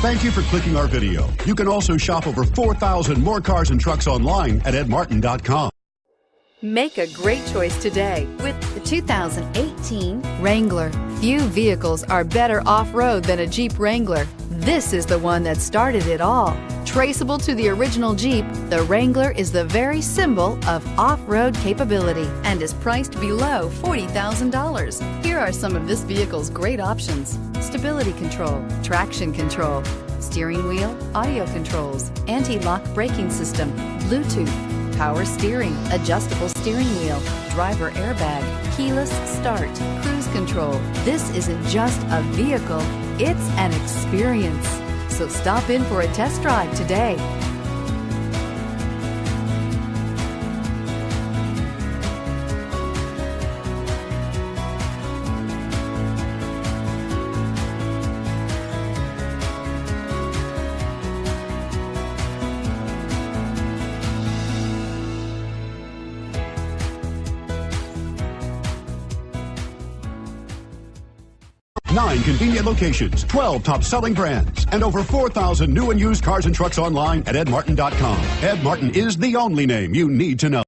Thank you for clicking our video. You can also shop over 4,000 more cars and trucks online at edmartin.com. Make a great choice today with The 2018 Wrangler. Few vehicles are better off-road than a Jeep Wrangler. This is the one that started it all. Traceable to the original Jeep, the Wrangler is the very symbol of off-road capability and is priced below $40,000. Here are some of this vehicle's great options: stability control, traction control, steering wheel audio controls, anti-lock braking system, Bluetooth, power steering, adjustable steering wheel, driver airbag, keyless start, cruise control. This isn't just a vehicle, it's an experience. So stop in for a test drive today. Nine convenient locations, 12 top-selling brands, and over 4,000 new and used cars and trucks online at edmartin.com. Ed Martin is the only name you need to know.